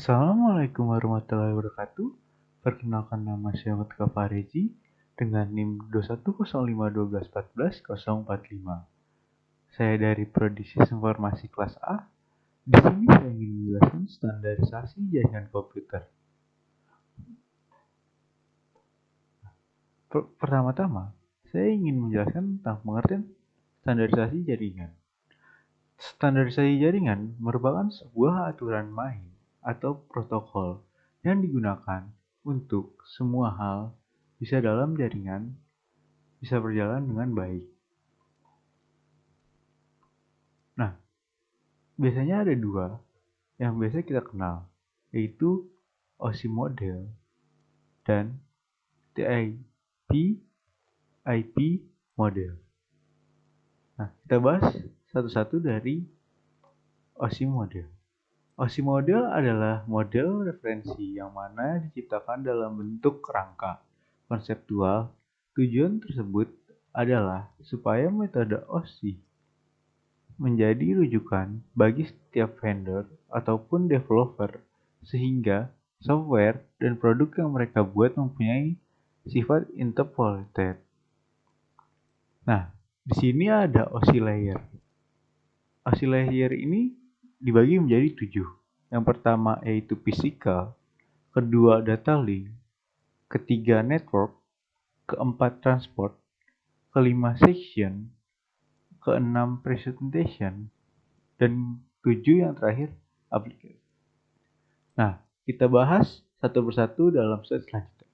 Assalamualaikum warahmatullahi wabarakatuh. Perkenalkan, nama saya Mutka Farezi dengan NIM 21051514045. Saya dari Prodi Sistem Informasi kelas A. Di sini saya ingin menjelaskan standarisasi jaringan komputer. Pertama-tama, saya ingin menjelaskan tentang pengertian standarisasi jaringan. Standarisasi jaringan merupakan sebuah aturan main atau protokol yang digunakan untuk semua hal bisa dalam jaringan bisa berjalan dengan baik. Nah, biasanya ada dua yang biasa kita kenal, yaitu OSI model dan TCP/IP model. Nah, kita bahas satu-satu dari OSI model. OSI model adalah model referensi yang mana diciptakan dalam bentuk kerangka konseptual. Tujuan tersebut adalah supaya metode OSI menjadi rujukan bagi setiap vendor ataupun developer sehingga software dan produk yang mereka buat mempunyai sifat interpolated. Nah, di sini ada OSI layer. OSI layer ini dibagi menjadi 7. Yang pertama yaitu physical, kedua data link, ketiga network, keempat transport, kelima section, keenam presentation, dan 7 yang terakhir aplikasi. Nah, kita bahas satu persatu dalam slide selanjutnya.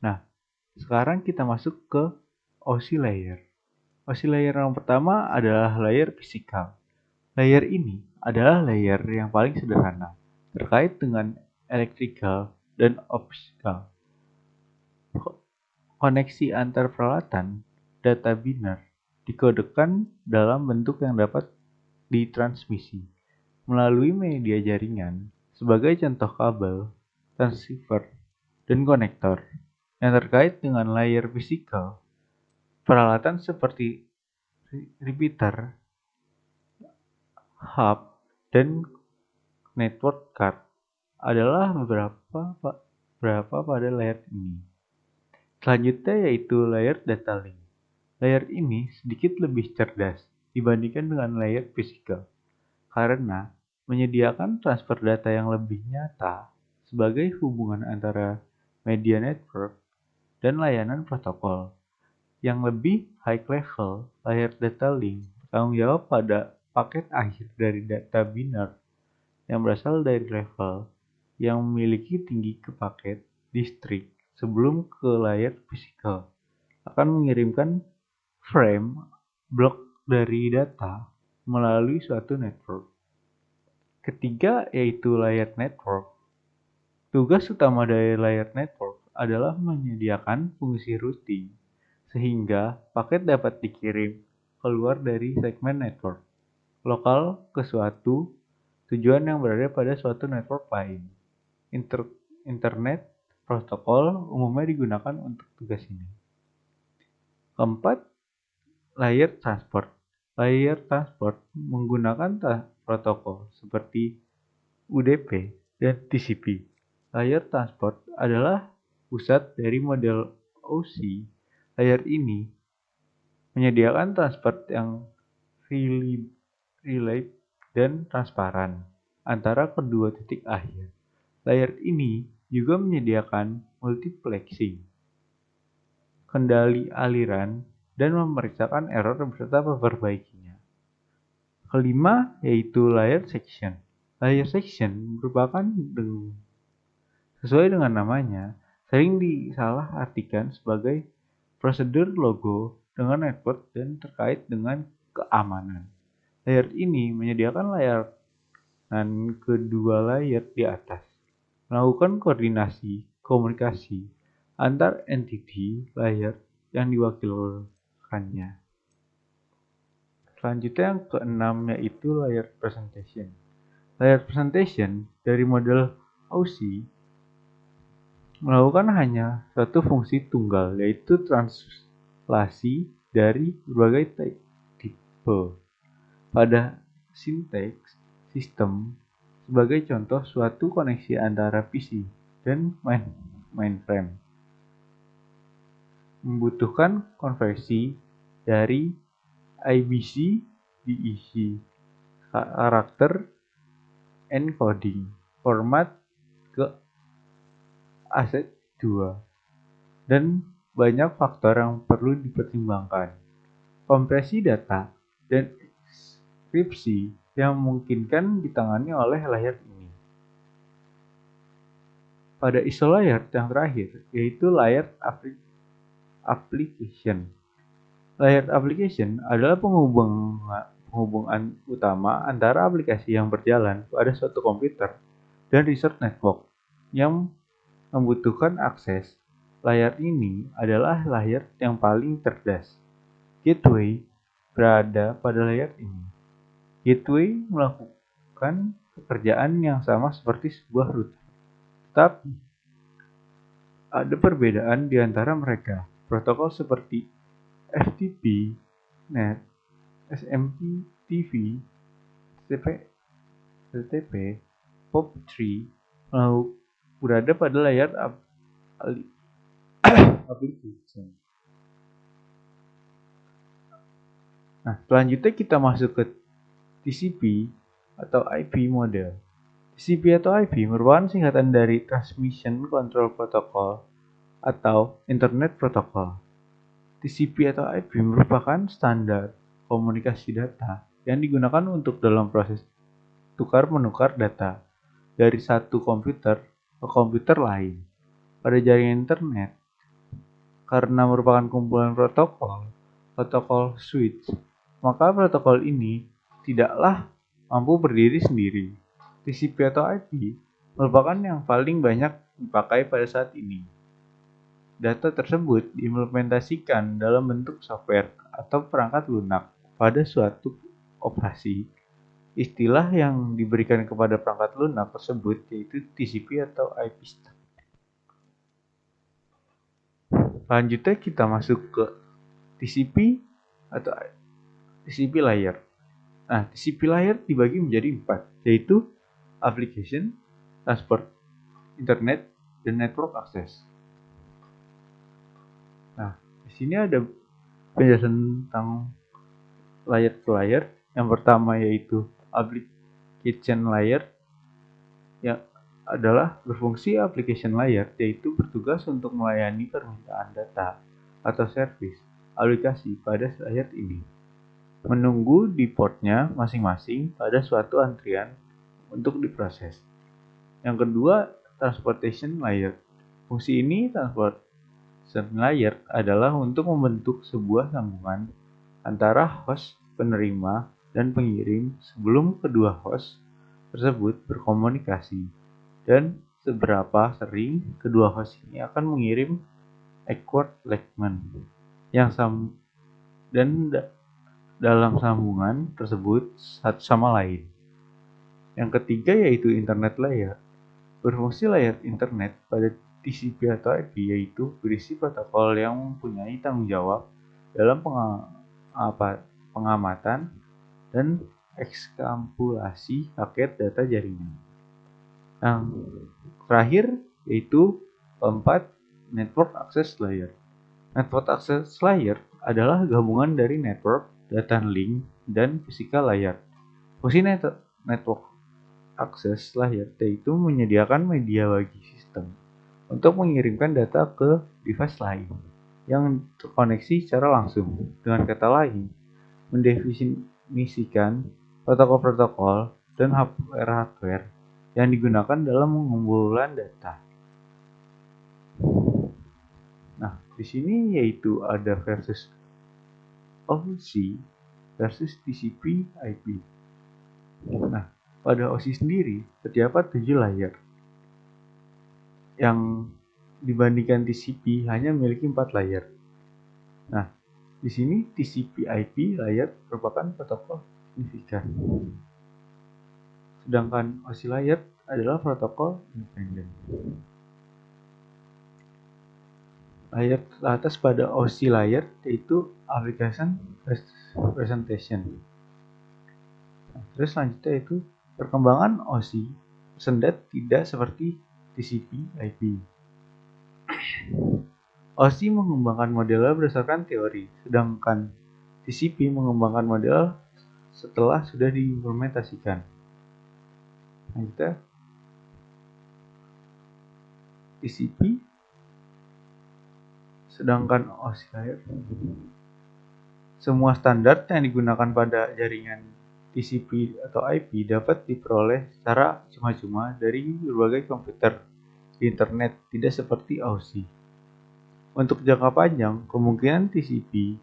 Nah, sekarang kita masuk ke OSI layer. OSI layer yang pertama adalah layer physical. Layer ini adalah layer yang paling sederhana terkait dengan electrical dan optical. Koneksi antar peralatan data biner dikodekan dalam bentuk yang dapat ditransmisi melalui media jaringan, sebagai contoh kabel, transceiver, dan konektor. Yang terkait dengan layer physical, peralatan seperti repeater, hub, dan network card adalah beberapa pada layer ini. Selanjutnya yaitu layer data link. Layer ini sedikit lebih cerdas dibandingkan dengan layer physical karena menyediakan transfer data yang lebih nyata sebagai hubungan antara media network dan layanan protokol. Yang lebih high level, layer data link bertanggung jawab pada paket akhir dari data biner yang berasal dari level yang memiliki tinggi ke paket distrik sebelum ke layer physical akan mengirimkan frame blok dari data melalui suatu network. Ketiga yaitu layer network. Tugas utama dari layer network adalah menyediakan fungsi routing sehingga paket dapat dikirim keluar dari segmen network lokal ke suatu tujuan yang berada pada suatu network lain. Internet protokol umumnya digunakan untuk tugas ini. Keempat, layer transport. Layer transport menggunakan protokol seperti UDP dan TCP. Layer transport adalah pusat dari model OSI. Layer ini menyediakan transport yang reliable dan transparan antara kedua titik akhir. Layer ini juga menyediakan multiplexing, kendali aliran, dan memeriksakan error beserta memperbaikinya. Kelima yaitu layer section. Layer section merupakan sesuai dengan namanya, sering disalahartikan sebagai prosedur logo dengan network dan terkait dengan keamanan. Layer ini menyediakan layanan kedua layer di atas, melakukan koordinasi komunikasi antar entity layer yang diwakilkannya. Selanjutnya yang keenam yaitu layer presentation. Layer presentation dari model OSI melakukan hanya satu fungsi tunggal, yaitu translasi dari berbagai tipe pada sinteks sistem Sebagai contoh suatu koneksi antara PC dan mainframe membutuhkan konversi dari IBC DEC karakter encoding format ke ASCII2 dan banyak faktor yang perlu dipertimbangkan. Kompresi data dan enkripsi yang memungkinkan ditangani oleh layar ini. Pada ISO layer yang terakhir, yaitu layar application. Layar application adalah penghubungan utama antara aplikasi yang berjalan pada suatu komputer dan research network yang membutuhkan akses. Layar ini adalah layar yang paling cerdas. Gateway berada pada layar ini. Gateway melakukan pekerjaan yang sama seperti sebuah router, tetapi ada perbedaan di antara mereka. Protokol seperti FTP, NET, SMPTV, HTTP, POP3 berada pada layar application. Nah, selanjutnya kita masuk ke TCP atau IP model. TCP atau IP merupakan singkatan dari Transmission Control Protocol atau Internet Protocol. TCP atau IP merupakan standar komunikasi data yang digunakan untuk dalam proses tukar-menukar data dari satu komputer ke komputer lain. Pada jaringan internet, karena merupakan kumpulan protokol switch, maka protokol ini tidaklah mampu berdiri sendiri. TCP atau IP merupakan yang paling banyak dipakai pada saat ini. Data tersebut diimplementasikan dalam bentuk software atau perangkat lunak pada suatu operasi. Istilah yang diberikan kepada perangkat lunak tersebut yaitu TCP atau IP stack. Selanjutnya kita masuk ke TCP atau TCP layer. Nah, TCP layer dibagi menjadi 4, yaitu application, transport, internet, dan network access. Nah, di sini ada penjelasan tentang layer to layer. Yang pertama yaitu application layer, yang adalah berfungsi application layer, yaitu bertugas untuk melayani permintaan data atau service aplikasi pada layer ini, menunggu di portnya masing-masing pada suatu antrian untuk diproses. Yang kedua, transportation layer. Fungsi ini transportation layer adalah untuk membentuk sebuah sambungan antara host penerima dan pengirim sebelum kedua host tersebut berkomunikasi, dan seberapa sering kedua host ini akan mengirim acknowledgement yang dalam sambungan tersebut satu sama lain. Yang ketiga yaitu internet layer. Berfungsi layar internet pada TCP atau IP yaitu berisi protokol yang mempunyai tanggung jawab dalam pengamatan dan ekstrampulasi paket data jaringan. Yang terakhir yaitu keempat, network access layer. Network access layer adalah gabungan dari network, data link, dan physical layer. Fungsi network access layer yaitu menyediakan media bagi sistem untuk mengirimkan data ke device lain yang terkoneksi secara langsung. Dengan kata lain, mendefinisikan protokol-protokol dan hardware yang digunakan dalam mengumpulkan data. Nah, di sini yaitu ada versus OC versus TCP IP. Nah, pada OC sendiri terdapat 7 layer yang dibandingkan TCP hanya memiliki 4 layer. Nah, di sini TCP/IP layer merupakan protokol signifikan, sedangkan OC layer adalah protokol independen. Layer atas pada OC layer yaitu application presentation. Nah, terus selanjutnya itu Perkembangan OSI sendet tidak seperti TCP/IP. OSI mengembangkan model berdasarkan teori, sedangkan TCP mengembangkan model setelah sudah diimplementasikan. Kita TCP, sedangkan OSI layer. Semua standar yang digunakan pada jaringan TCP atau IP dapat diperoleh secara cuma-cuma dari berbagai komputer di internet, tidak seperti OSI. Untuk jangka panjang, kemungkinan TCP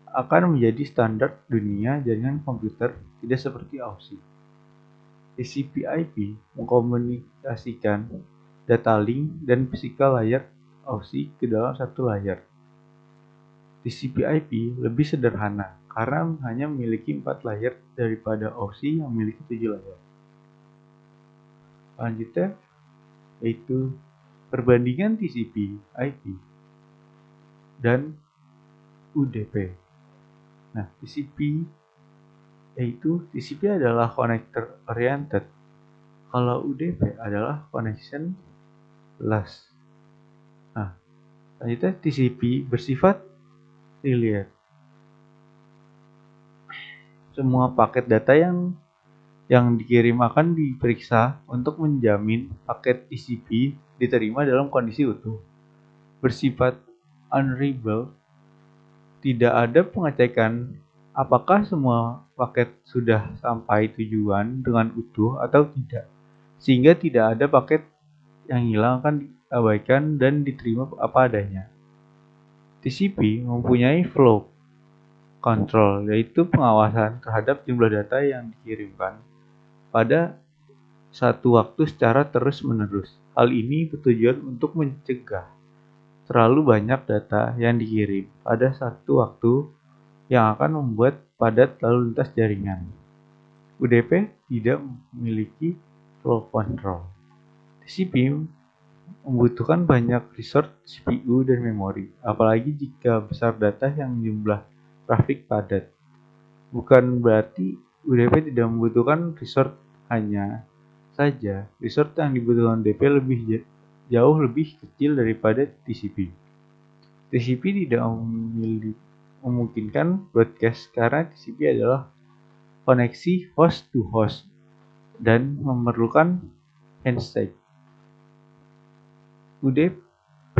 akan menjadi standar dunia jaringan komputer, tidak seperti OSI. TCP/IP mengkomunikasikan data link dan physical layer OSI ke dalam satu layar. TCP/IP lebih sederhana karena hanya memiliki 4 layer daripada OSI yang memiliki 7 layer. Selanjutnya yaitu perbandingan TCP/IP dan UDP. Nah, TCP adalah connector oriented, kalau UDP adalah connectionless. Nah, selanjutnya TCP bersifat linear. Semua paket data yang dikirim akan diperiksa untuk menjamin paket TCP diterima dalam kondisi utuh. Bersifat unreadable, tidak ada pengecekan apakah semua paket sudah sampai tujuan dengan utuh atau tidak, sehingga tidak ada paket yang hilang akan diabaikan dan diterima apa adanya. TCP mempunyai flow control, yaitu pengawasan terhadap jumlah data yang dikirimkan pada satu waktu secara terus-menerus. Hal ini bertujuan untuk mencegah terlalu banyak data yang dikirim pada satu waktu yang akan membuat padat lalu lintas jaringan. UDP tidak memiliki flow control. TCP membutuhkan banyak resource CPU dan memori, apalagi jika besar data yang jumlah trafik padat. Bukan berarti UDP tidak membutuhkan resource, hanya saja resource yang dibutuhkan UDP jauh lebih kecil daripada TCP. TCP tidak memungkinkan broadcast karena TCP adalah koneksi host to host dan memerlukan handshake. UDP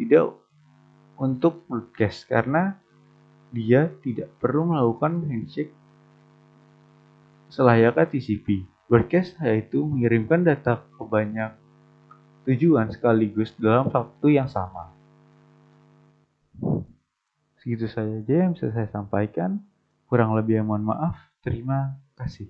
tidak untuk broadcast karena dia tidak perlu melakukan handshake selayaknya TCP. Broadcast yaitu mengirimkan data ke banyak tujuan sekaligus dalam waktu yang sama. Segitu saja yang bisa saya sampaikan. Kurang lebih mohon maaf. Terima kasih.